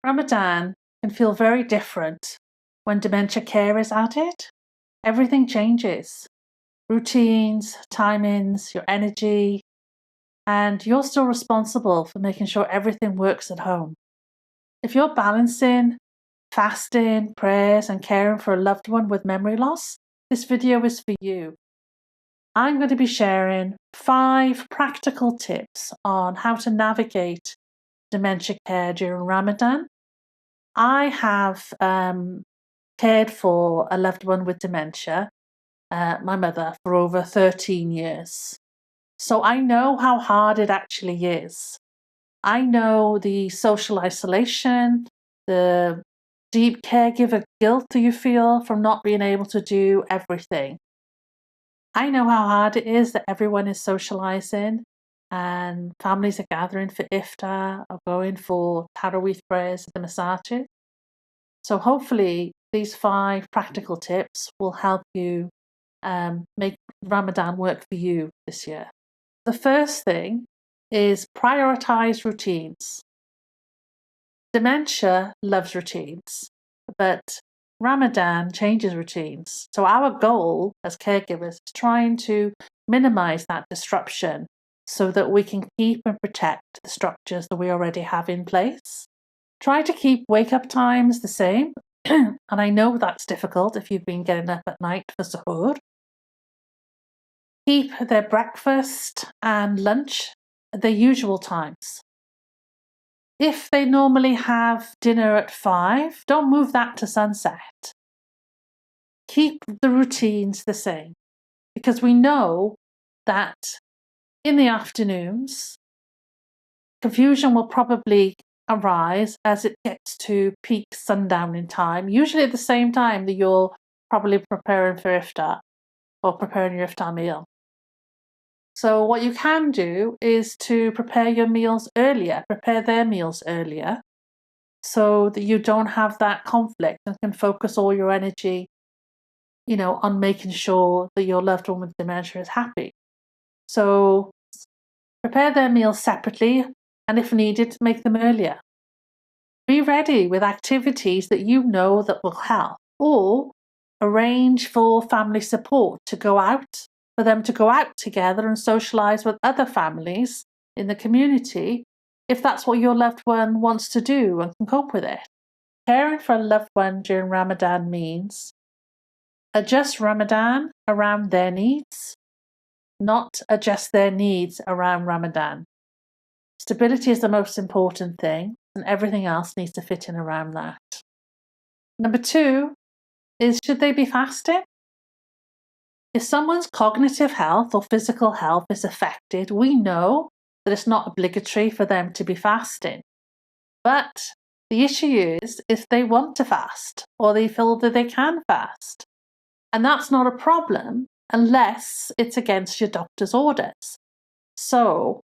Ramadan can feel very different when dementia care is added. Everything changes. Routines, timings, your energy, and you're still responsible for making sure everything works at home. If you're balancing fasting, prayers, and caring for a loved one with memory loss, this video is for you. I'm going to be sharing 5 practical tips on how to navigate dementia care during Ramadan. I have cared for a loved one with dementia, my mother, for over 13 years. So I know how hard it actually is. I know the social isolation, the deep caregiver guilt that you feel from not being able to do everything. I know how hard it is that everyone is socializing and families are gathering for Iftar or going for Taraweeh prayers at the masajid. So hopefully these 5 practical tips will help you make Ramadan work for you this year. The first thing is prioritise routines. Dementia loves routines, but Ramadan changes routines. So our goal as caregivers is trying to minimize that disruption so that we can keep and protect the structures that we already have in place. Try to keep wake-up times the same. And I know that's difficult if you've been getting up at night for Suhoor. Keep their breakfast and lunch at their usual times. If they normally have dinner at 5, don't move that to sunset. Keep the routines the same, because we know that in the afternoons, confusion will probably arise as it gets to peak sundowning time, usually at the same time that you're probably preparing for Iftar or preparing your Iftar meal. So what you can do is to prepare your meals earlier, prepare their meals earlier, so that you don't have that conflict and can focus all your energy, on making sure that your loved one with dementia is happy. So prepare their meals separately, and if needed, make them earlier. Be ready with activities that you know that will help, or arrange for family support to go out, for them to go out together and socialize with other families in the community, if that's what your loved one wants to do and can cope with it. Caring for a loved one during Ramadan means adjust Ramadan around their needs, not adjust their needs around Ramadan. Stability is the most important thing, and everything else needs to fit in around that. Number 2 is, should they be fasting? If someone's cognitive health or physical health is affected, we know that it's not obligatory for them to be fasting. But the issue is if they want to fast or they feel that they can fast. And that's not a problem unless it's against your doctor's orders. So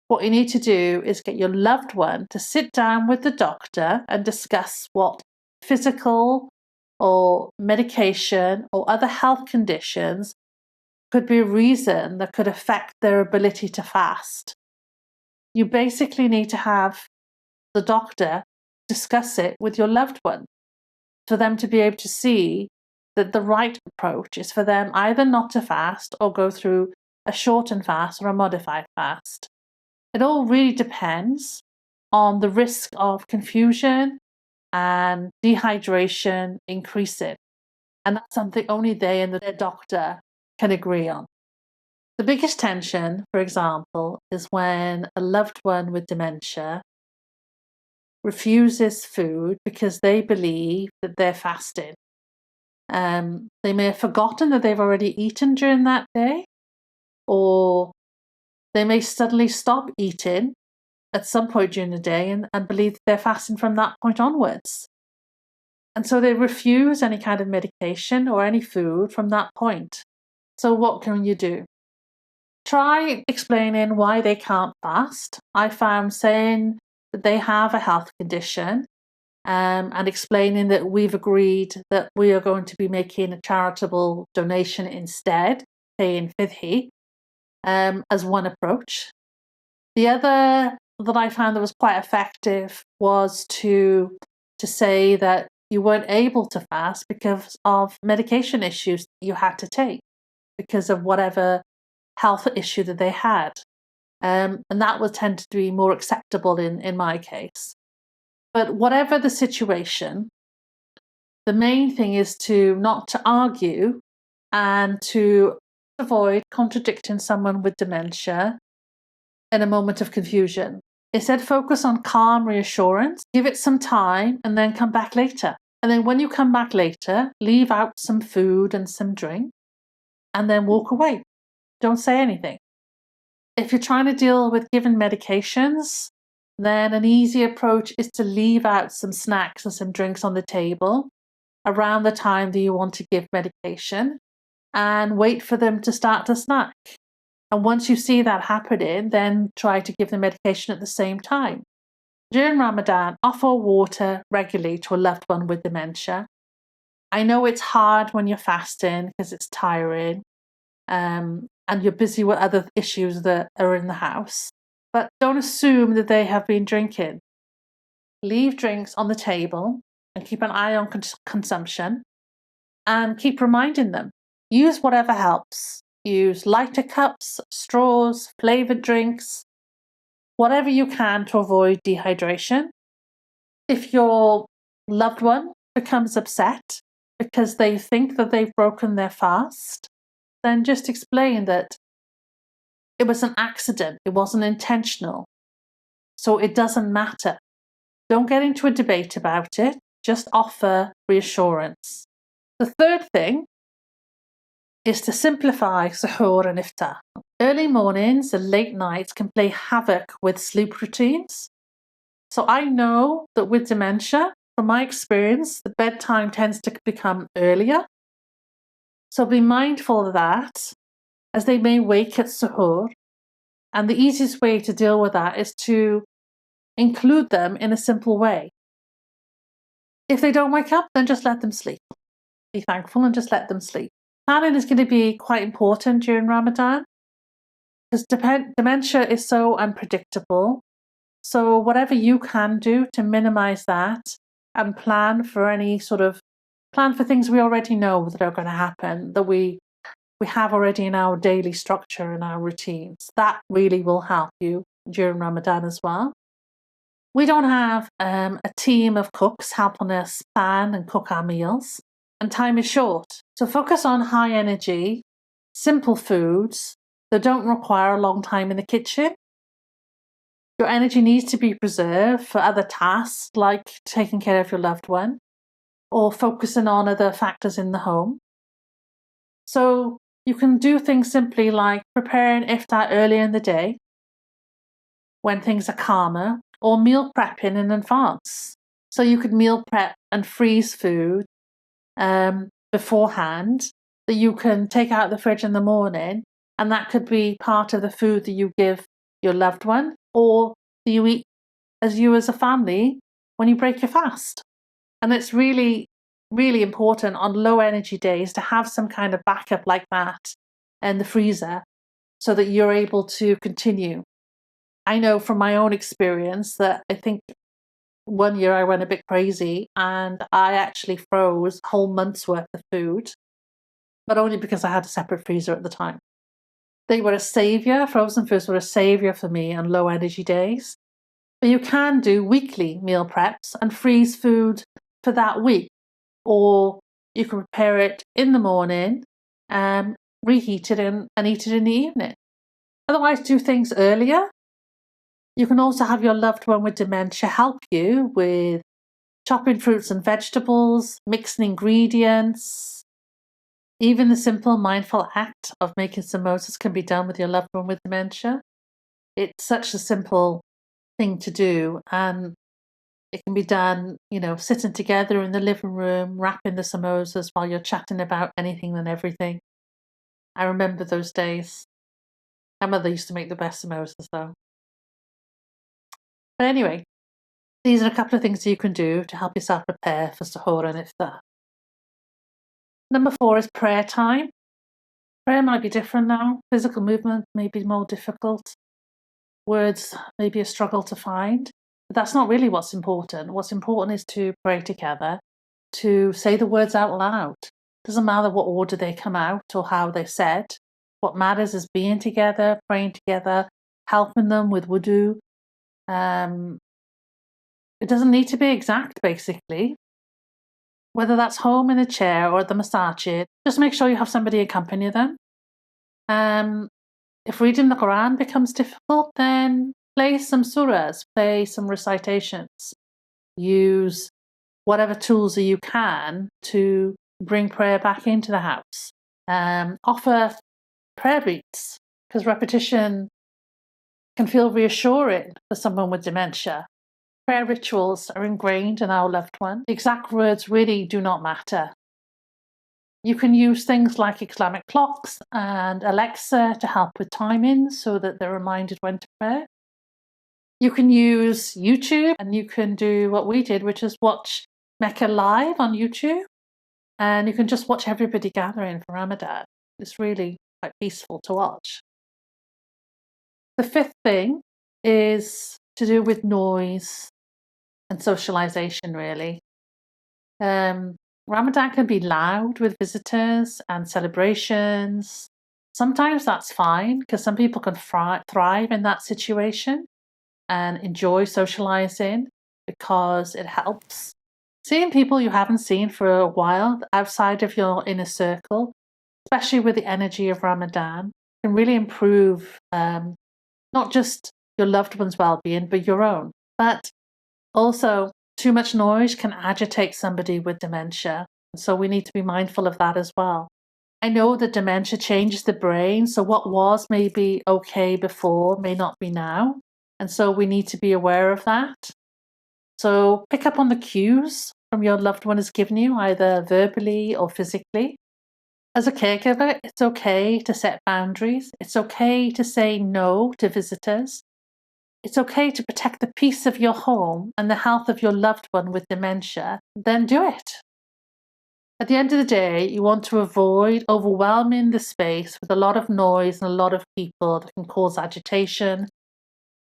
what you need to do is get your loved one to sit down with the doctor and discuss what physical or medication or other health conditions could be a reason that could affect their ability to fast. You basically need to have the doctor discuss it with your loved one for them to be able to see that the right approach is for them either not to fast or go through a shortened fast or a modified fast. It all really depends on the risk of confusion and dehydration increasing. And that's something only they and their doctor can agree on. The biggest tension, for example, is when a loved one with dementia refuses food because they believe that they're fasting. They may have forgotten that they've already eaten during that day, or they may suddenly stop eating at some point during the day and believe that they're fasting from that point onwards. And so they refuse any kind of medication or any food from that point. So what can you do? Try explaining why they can't fast. I found saying that they have a health condition and explaining that we've agreed that we are going to be making a charitable donation instead, paying fidhi, as one approach. The other that I found that was quite effective was to say that you weren't able to fast because of medication issues you had to take because of whatever health issue that they had. And that would tend to be more acceptable in my case. But whatever the situation, the main thing is to not to argue and to avoid contradicting someone with dementia in a moment of confusion. Instead, focus on calm reassurance, give it some time, and then come back later. And then when you come back later, leave out some food and some drink, and then walk away. Don't say anything. If you're trying to deal with given medications, then an easy approach is to leave out some snacks and some drinks on the table around the time that you want to give medication and wait for them to start to snack. And once you see that happening, then try to give the medication at the same time. During Ramadan, offer water regularly to a loved one with dementia. I know it's hard when you're fasting because it's tiring and you're busy with other issues that are in the house. But don't assume that they have been drinking. Leave drinks on the table and keep an eye on consumption and keep reminding them. Use whatever helps. Use lighter cups, straws, flavoured drinks, whatever you can to avoid dehydration. If your loved one becomes upset because they think that they've broken their fast, then just explain that it was an accident, it wasn't intentional, so it doesn't matter. Don't get into a debate about it, just offer reassurance. The third thing is to simplify suhoor and iftar. Early mornings and late nights can play havoc with sleep routines. So I know that with dementia, from my experience, the bedtime tends to become earlier. So be mindful of that as they may wake at suhoor. And the easiest way to deal with that is to include them in a simple way. If they don't wake up, then just let them sleep. Be thankful and just let them sleep. Planning is going to be quite important during Ramadan because dementia is so unpredictable. So whatever you can do to minimize that and plan for things we already know that are going to happen, that we have already in our daily structure and our routines, that really will help you during Ramadan as well. We don't have a team of cooks helping us plan and cook our meals, and time is short. So focus on high energy, simple foods that don't require a long time in the kitchen. Your energy needs to be preserved for other tasks like taking care of your loved one or focusing on other factors in the home. So you can do things simply like preparing iftar earlier in the day when things are calmer, or meal prepping in advance. So you could meal prep and freeze food beforehand that you can take out of the fridge in the morning, and that could be part of the food that you give your loved one or that you eat as a family when you break your fast. And it's really, really important on low energy days to have some kind of backup like that in the freezer so that you're able to continue. I know from my own experience that I think one year I went a bit crazy and I actually froze a whole month's worth of food, but only because I had a separate freezer at the time. They were a saviour. Frozen foods were a saviour for me on low energy days. But you can do weekly meal preps and freeze food for that week, or you can prepare it in the morning, reheat it and eat it in the evening. Otherwise, do things earlier. You can also have your loved one with dementia help you with chopping fruits and vegetables, mixing ingredients. Even the simple mindful act of making samosas can be done with your loved one with dementia. It's such a simple thing to do, and it can be done, sitting together in the living room, wrapping the samosas while you're chatting about anything and everything. I remember those days. My mother used to make the best samosas though. But anyway, these are a couple of things you can do to help yourself prepare for Suhoor and Iftar. Number 4 is prayer time. Prayer might be different now. Physical movement may be more difficult. words may be a struggle to find. But that's not really what's important. What's important is to pray together, to say the words out loud. Doesn't matter what order they come out or how they're said. What matters is being together, praying together, helping them with wudu. It doesn't need to be exact, basically. Whether that's home in a chair or at the masajid, just make sure you have somebody accompany them. If reading the Quran becomes difficult, then play some surahs, play some recitations. Use whatever tools you can to bring prayer back into the house. Offer prayer beats, because repetition can feel reassuring for someone with dementia. Prayer rituals are ingrained in our loved one. The exact words really do not matter. You can use things like Islamic clocks and Alexa to help with timing so that they're reminded when to pray. You can use YouTube, and you can do what we did, which is watch Mecca live on YouTube. And you can just watch everybody gathering for Ramadan. It's really quite peaceful to watch. The fifth thing is to do with noise and socialization, really. Ramadan can be loud with visitors and celebrations. Sometimes that's fine because some people can thrive in that situation and enjoy socializing because it helps. Seeing people you haven't seen for a while outside of your inner circle, especially with the energy of Ramadan, can really improve not just your loved one's well-being, but your own. But also, too much noise can agitate somebody with dementia, so we need to be mindful of that as well. I know that dementia changes the brain, so what was maybe okay before may not be now, and so we need to be aware of that. So pick up on the cues from your loved one has given you, either verbally or physically. As a caregiver, it's okay to set boundaries. It's okay to say no to visitors. It's okay to protect the peace of your home and the health of your loved one with dementia. Then do it. At the end of the day, you want to avoid overwhelming the space with a lot of noise and a lot of people that can cause agitation.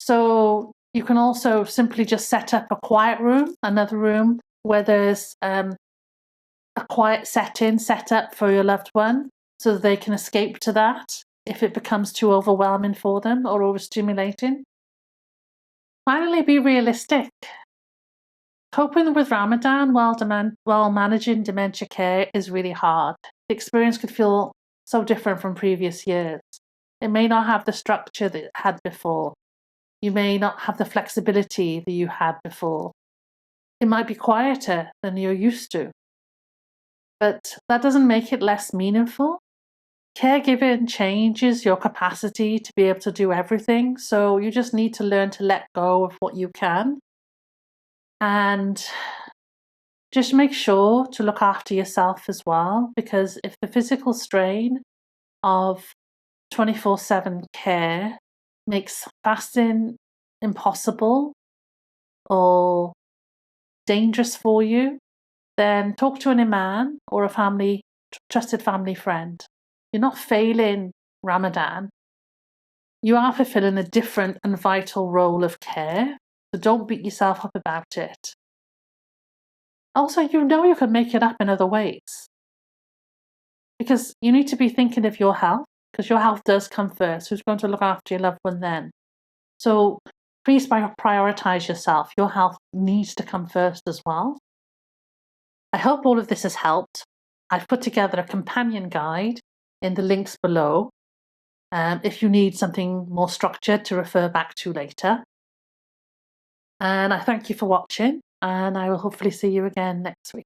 So you can also simply just set up a quiet room, another room where there's a quiet setting set up for your loved one so that they can escape to that if it becomes too overwhelming for them or overstimulating. Finally, be realistic. Coping with Ramadan while managing dementia care is really hard. The experience could feel so different from previous years. It may not have the structure that it had before. You may not have the flexibility that you had before. It might be quieter than you're used to. But that doesn't make it less meaningful. Caregiving changes your capacity to be able to do everything, so you just need to learn to let go of what you can. And just make sure to look after yourself as well, because if the physical strain of 24/7 care makes fasting impossible or dangerous for you, then talk to an imam or a trusted family friend. You're not failing Ramadan. You are fulfilling a different and vital role of care, so don't beat yourself up about it. Also, you know you can make it up in other ways. Because you need to be thinking of your health, because your health does come first. Who's going to look after your loved one then? So please prioritize yourself. Your health needs to come first as well. I hope all of this has helped. I've put together a companion guide in the links below if you need something more structured to refer back to later. And I thank you for watching, and I will hopefully see you again next week.